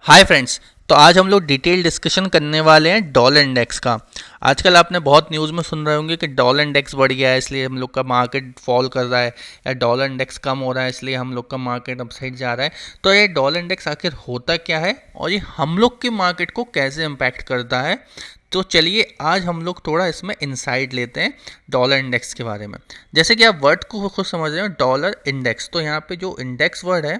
Hi friends. तो आज हम लोग डिटेल डिस्कशन करने वाले हैं डॉलर इंडेक्स का। आजकल आपने बहुत न्यूज़ में सुन रहे होंगे कि डॉलर इंडेक्स बढ़ गया है इसलिए हम लोग का मार्केट फॉल कर रहा है, या डॉलर इंडेक्स कम हो रहा है इसलिए हम लोग का मार्केट अपसाइड जा रहा है। तो ये डॉलर इंडेक्स आखिर होता क्या है और ये हम लोग के मार्केट को कैसे इम्पैक्ट करता है। तो चलिए आज हम लोग थोड़ा इसमें इंसाइट लेते हैं डॉलर इंडेक्स के बारे में। जैसे कि आप वर्ड को खुद समझ रहे हो, डॉलर इंडेक्स, तो यहाँ पे जो इंडेक्स वर्ड है,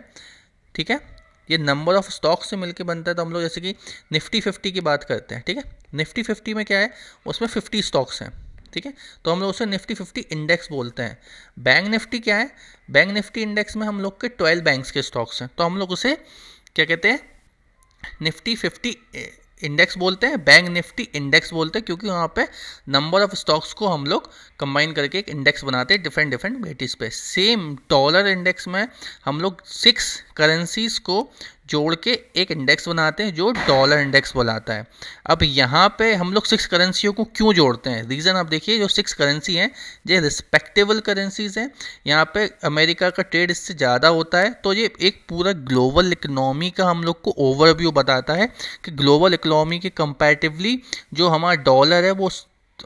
ठीक है, ये नंबर ऑफ स्टॉक से मिलके बनता है। तो हम लोग जैसे कि निफ्टी 50 की बात करते हैं, ठीक है, निफ्टी 50 में क्या है, उसमें 50 स्टॉक्स हैं, ठीक है, तो हम लोग उसे निफ्टी 50 इंडेक्स बोलते हैं। बैंक निफ्टी क्या है, बैंक निफ्टी इंडेक्स में हम लोग के 12 बैंक्स के स्टॉक्स हैं, तो हम लोग उसे क्या कहते हैं, निफ्टी 50 इंडेक्स बोलते हैं, बैंक निफ्टी इंडेक्स बोलते हैं, क्योंकि वहाँ पे नंबर ऑफ स्टॉक्स को हम लोग कंबाइन करके एक इंडेक्स बनाते हैं डिफरेंट डिफरेंट वेटिस पे। सेम डॉलर इंडेक्स में हम लोग 6 करेंसीज को जोड़ के एक इंडेक्स बनाते हैं जो डॉलर इंडेक्स बुलाता है। अब यहाँ पे हम लोग 6 करेंसियों को क्यों जोड़ते हैं, रीज़न आप देखिए, जो 6 करेंसी हैं ये रिस्पेक्टेबल करेंसीज हैं। यहाँ पे अमेरिका का ट्रेड इससे ज़्यादा होता है, तो ये एक पूरा ग्लोबल इकनॉमी का हम लोग को ओवरव्यू बताता है कि ग्लोबल इकनॉमी के कंपैरेटिवली जो हमारा डॉलर है वो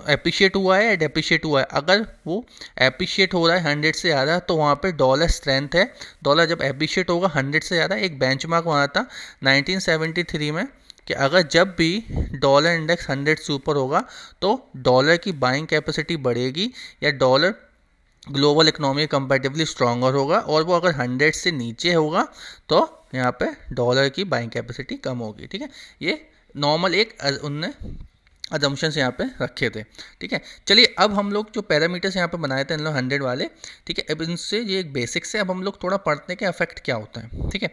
एप्रिशिएट हुआ है या डेप्रिशिएट हुआ है। अगर वो एप्रिशिएट हो रहा है 100 से ज़्यादा तो वहाँ पे डॉलर स्ट्रेंथ है। डॉलर जब एप्रिशिएट होगा 100 से ज़्यादा, एक बेंचमार्क बना था 1973 में कि अगर जब भी डॉलर इंडेक्स 100 से ऊपर होगा तो डॉलर की बाइंग कैपेसिटी बढ़ेगी या dollar global economy comparatively stronger होगा, और वो अगर 100 से नीचे होगा तो यहाँ पे डॉलर की बाइंग कैपेसिटी कम होगी। ठीक है, ये नॉर्मल एक उनने अजम्पशंस यहाँ पे रखे थे। ठीक है, चलिए अब हम लोग जो पैरामीटर्स यहाँ पे बनाए थे इन लोग 100 वाले, ठीक है, अब इनसे ये एक बेसिक्स है। अब हम लोग थोड़ा पढ़ते हैं कि अफेक्ट क्या होता है। ठीक है,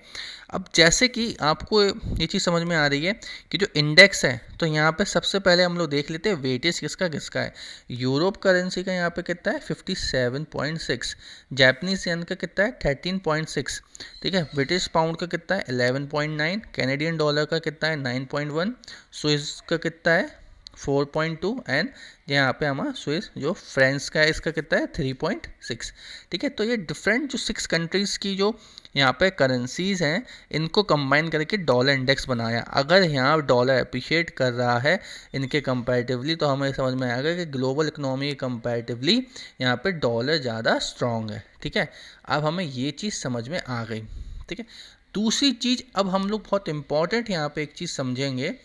अब जैसे कि आपको ये चीज़ समझ में आ रही है कि जो इंडेक्स है, तो यहाँ पे सबसे पहले हम लोग देख लेते हैं वेटेज किसका किसका है। यूरोप करेंसी का यहाँ पे कितना है 57.6, जापानीज येन का कितना है 13.6, ठीक है, ब्रिटिश पाउंड का कितना है 11.9, कैनेडियन डॉलर का कितना है 9.1, स्विस का कितना है 4.2, एंड यहाँ पे हमारा स्विस जो फ्रांस का है इसका कितना है 3.6। ठीक है, तो ये डिफरेंट जो 6 कंट्रीज़ की जो यहाँ पे करेंसीज हैं इनको कंबाइन करके डॉलर इंडेक्स बनाया। अगर यहाँ डॉलर अप्रिशिएट कर रहा है इनके कंपैरेटिवली तो हमें समझ में आएगा कि ग्लोबल इकोनॉमी के कंपैरेटिवली यहाँ पे डॉलर ज़्यादा स्ट्रॉन्ग है। ठीक है, अब हमें ये चीज़ समझ में आ गई। ठीक है, दूसरी चीज़ अब हम लोग बहुत इंपॉर्टेंट यहाँ पे एक चीज़ समझेंगे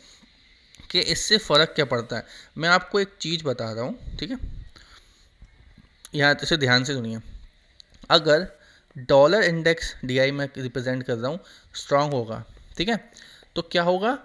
कि इससे फ़र्क क्या पड़ता है। मैं आपको एक चीज़ बता रहा हूँ, ठीक है, यहाँ से ध्यान से सुनिए। अगर डॉलर इंडेक्स डीआई में रिप्रेजेंट कर रहा हूँ स्ट्रांग होगा, ठीक है, तो क्या होगा,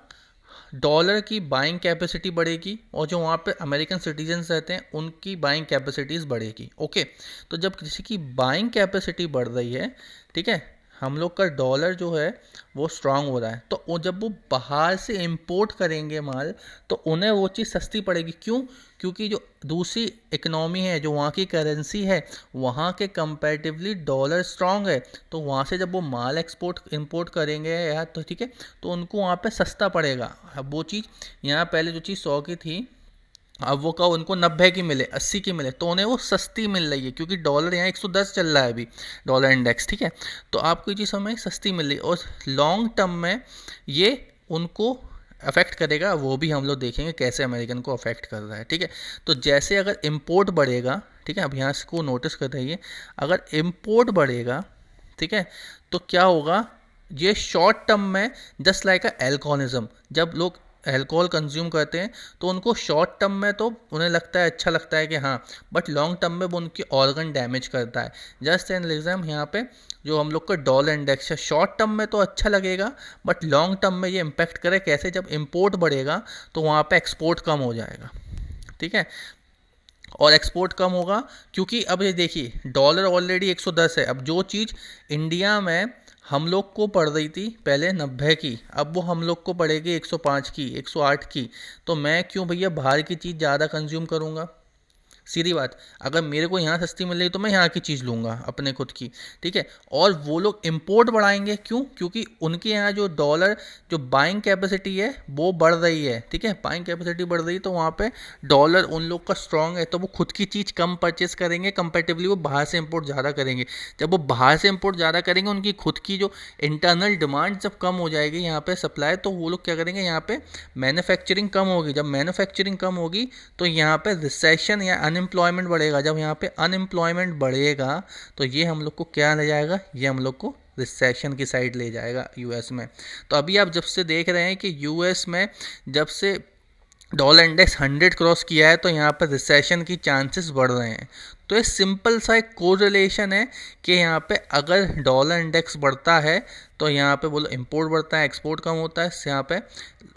डॉलर की बाइंग कैपेसिटी बढ़ेगी और जो वहाँ पे अमेरिकन सिटीजन्स रहते हैं उनकी बाइंग कैपेसिटीज़ बढ़ेगी। ओके, तो जब किसी की बाइंग कैपेसिटी बढ़ रही है, ठीक है, हम लोग का डॉलर जो है वो स्ट्रांग हो रहा है, तो जब वो बाहर से इंपोर्ट करेंगे माल तो उन्हें वो चीज़ सस्ती पड़ेगी। क्यों? क्योंकि जो दूसरी इकनॉमी है, जो वहाँ की करेंसी है, वहाँ के कंपैरेटिवली डॉलर स्ट्रांग है, तो वहाँ से जब वो माल एक्सपोर्ट इंपोर्ट करेंगे या तो ठीक है, तो उनको वहाँ पे सस्ता पड़ेगा। अब वो चीज़ यहाँ पहले जो चीज़ 100 की थी, अब वो का उनको 90 की मिले, 80 की मिले, तो उन्हें वो सस्ती मिल रही है क्योंकि डॉलर यहाँ 110 चल रहा है अभी डॉलर इंडेक्स। ठीक है, तो आपको ये चीज़ हमें सस्ती मिल रही है और लॉन्ग टर्म में ये उनको अफेक्ट करेगा, वो भी हम लोग देखेंगे कैसे अमेरिकन को अफेक्ट कर रहा है। ठीक है, तो जैसे अगर इम्पोर्ट बढ़ेगा, ठीक है, अब यहाँ को नोटिस कर रही है, अगर इम्पोर्ट बढ़ेगा, ठीक है, तो क्या होगा, ये शॉर्ट टर्म में जस्ट लाइक अ एल्कोहलिज्म, जब लोग अल्कोहल कंज्यूम करते हैं तो उनको शॉर्ट टर्म में तो उन्हें लगता है अच्छा लगता है कि हाँ, बट लॉन्ग टर्म में वो उनकी ऑर्गन डैमेज करता है। जस्ट एन एग्जाम यहाँ पे जो हम लोग का डॉलर इंडेक्स है, शॉर्ट टर्म में तो अच्छा लगेगा बट लॉन्ग टर्म में ये इम्पेक्ट करे कैसे, जब इम्पोर्ट बढ़ेगा तो वहाँ पे एक्सपोर्ट कम हो जाएगा। ठीक है, और एक्सपोर्ट कम होगा क्योंकि अब ये देखिए डॉलर ऑलरेडी 110 है। अब जो चीज़ इंडिया में हम लोग को पड़ रही थी पहले 90 की, अब वो हम लोग को पड़ेगी 105 की, 108 की, तो मैं क्यों भैया बाहर की चीज़ ज़्यादा कंज्यूम करूँगा। सीधी बात, अगर मेरे को यहाँ सस्ती मिल रही तो मैं यहाँ की चीज़ लूँगा अपने खुद की, ठीक है। और वो लोग इंपोर्ट बढ़ाएंगे, क्यों? क्योंकि उनके यहाँ जो डॉलर जो बाइंग कैपेसिटी है वो बढ़ रही है, ठीक है। बाइंग कैपेसिटी बढ़ रही है तो वहाँ पे डॉलर उन लोग का स्ट्रांग है, तो वो खुद की चीज़ कम परचेस करेंगे, कंपेरेटिवली वो बाहर से इंपोर्ट ज़्यादा करेंगे। जब वो बाहर से इंपोर्ट ज़्यादा करेंगे, उनकी खुद की जो इंटरनल डिमांड जब कम हो जाएगी यहाँ पे सप्लाई, तो वो लोग क्या करेंगे, यहाँ पे मैन्युफैक्चरिंग कम होगी। जब मैन्युफैक्चरिंग कम होगी तो यहाँ पे रिसेशन या अनएम्प्लॉयमेंट बढ़ेगा। जब यहाँ पे अनएम्प्लॉयमेंट बढ़ेगा तो ये हम लोग को क्या ले जाएगा, ये हम लोग को रिसेशन की साइड ले जाएगा यूएस में। तो अभी आप जब से देख रहे हैं कि यूएस में जब से डॉलर इंडेक्स 100 क्रॉस किया है तो यहाँ पर रिसेशन की चांसेस बढ़ रहे हैं। तो ये सिंपल सा एक कोरिलेशन है कि यहाँ पे अगर डॉलर इंडेक्स बढ़ता है तो यहाँ पे बोलो इंपोर्ट बढ़ता है, एक्सपोर्ट कम होता है, यहाँ पे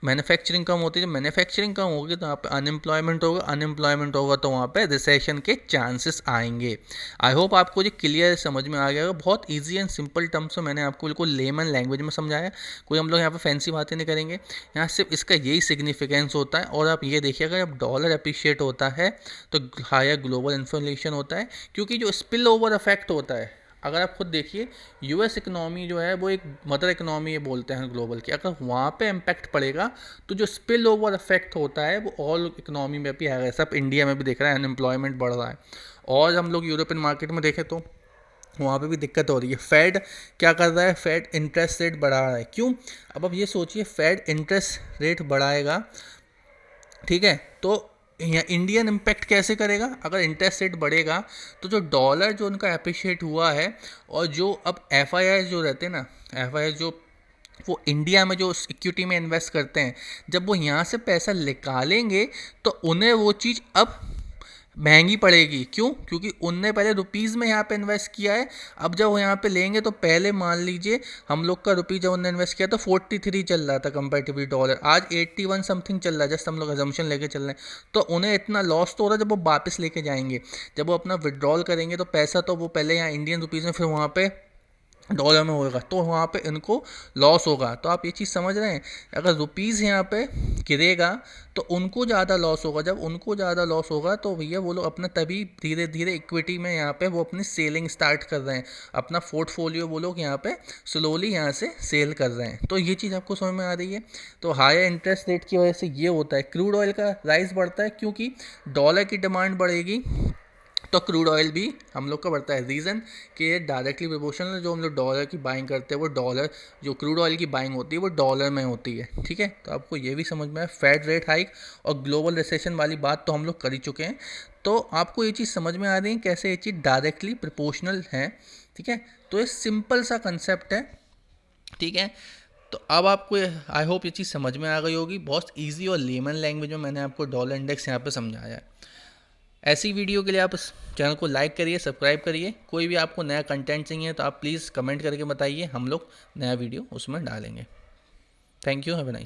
मैन्युफैक्चरिंग कम होती है। जब मैन्युफैक्चरिंग कम होगी तो यहाँ पे अनएम्प्लॉयमेंट होगा तो वहाँ पे रिसेशन के चांसेस आएंगे। आई होप आपको ये क्लियर समझ में आ गया होगा। बहुत ईजी एंड सिंपल टर्म्स में मैंने आपको बिल्कुल लेमन लैंग्वेज में समझाया। कोई हम लोग यहाँ पे फैंसी बातें नहीं करेंगे, यहाँ सिर्फ इसका यही सिग्निफिकेंस होता है। और आप ये देखिए, अगर जब डॉलर अप्रिशिएट होता है तो हायर ग्लोबल इन्फ्लेशन होता है, क्योंकि जो स्पिल ओवर इफेक्ट होता है, अगर आप खुद देखिए यूएस इकोनॉमी जो है वो एक मदर इकोनॉमी ये बोलते हैं ग्लोबल की, अगर वहाँ पे इम्पैक्ट पड़ेगा तो जो स्पिल ओवर इफेक्ट होता है वो ऑल इकोनॉमी में भी आएगा। सब इंडिया में भी देख रहा है, अनएम्प्लॉयमेंट बढ़ रहा है। और हम लोग यूरोपियन मार्केट में देखें तो वहाँ पे भी दिक्कत हो रही है। फेड क्या कर रहा है, फेड इंटरेस्ट रेट बढ़ा रहा है। क्यों? अब ये सोचिए, फेड इंटरेस्ट रेट बढ़ाएगा, ठीक है, तो यहाँ इंडियन इम्पैक्ट कैसे करेगा? अगर इंटरेस्ट रेट बढ़ेगा तो जो डॉलर जो उनका अप्रिशिएट हुआ है, और जो अब एफआईआई जो रहते हैं ना, एफआईआई जो वो इंडिया में जो इक्विटी में इन्वेस्ट करते हैं, जब वो यहाँ से पैसा निकालेंगे तो उन्हें वो चीज़ अब महंगी पड़ेगी। क्यों? क्योंकि उनने पहले रुपीज़ में यहाँ पे इन्वेस्ट किया है। अब जब वो यहाँ पे लेंगे तो पहले मान लीजिए हम लोग का रुपीज़ जब उन्होंने इन्वेस्ट किया तो 43 चल रहा था कंपेरेटिवली डॉलर, आज 81 समथिंग चल रहा है। जस्ट हम लोग अजम्पशन लेके चल रहे हैं, तो उन्हें इतना लॉस तो हो रहा है। जब वो वापस लेके जाएंगे, जब वो अपना विड्रॉल करेंगे तो पैसा तो वो पहले यहाँ इंडियन रुपीज़ में फिर वहाँ पे डॉलर में होगा, तो वहाँ पे इनको लॉस होगा। तो आप ये चीज़ समझ रहे हैं, अगर रुपीज़ यहाँ पे गिरेगा तो उनको ज़्यादा लॉस होगा। जब उनको ज़्यादा लॉस होगा तो भैया वो लोग अपना तभी धीरे धीरे इक्विटी में यहाँ पे वो अपनी सेलिंग स्टार्ट कर रहे हैं, अपना पोर्टफोलियो वो लोग यहाँ पे स्लोली यहाँ से सेल कर रहे हैं। तो ये चीज़ आपको समझ में आ रही है। तो हायर इंटरेस्ट रेट की वजह से ये होता है, क्रूड ऑयल का राइस बढ़ता है, क्योंकि डॉलर की डिमांड बढ़ेगी तो क्रूड ऑयल भी हम लोग का बढ़ता है। रीज़न कि ये डायरेक्टली प्रोपोर्शनल, जो हम लोग डॉलर की बाइंग करते हैं वो डॉलर, जो क्रूड ऑयल की बाइंग होती है वो डॉलर में होती है, ठीक है। तो आपको ये भी समझ में आया, फेड रेट हाइक और ग्लोबल रिसेशन वाली बात तो हम लोग कर ही चुके हैं। तो आपको ये चीज़ समझ में आ रही है कैसे ये चीज़ डायरेक्टली प्रोपोर्शनल है, ठीक है। तो ये सिंपल सा कंसेप्ट है, ठीक है। तो अब आपको आई होप ये चीज़ समझ में आ गई होगी। बहुत ईजी और लेमन लैंग्वेज में मैंने आपको डॉलर इंडेक्स यहाँ पे समझाया है। ऐसी वीडियो के लिए आप इस चैनल को लाइक करिए, सब्सक्राइब करिए। कोई भी आपको नया कंटेंट चाहिए तो आप प्लीज़ कमेंट करके बताइए, हम लोग नया वीडियो उसमें डालेंगे। Thank you, have a nice.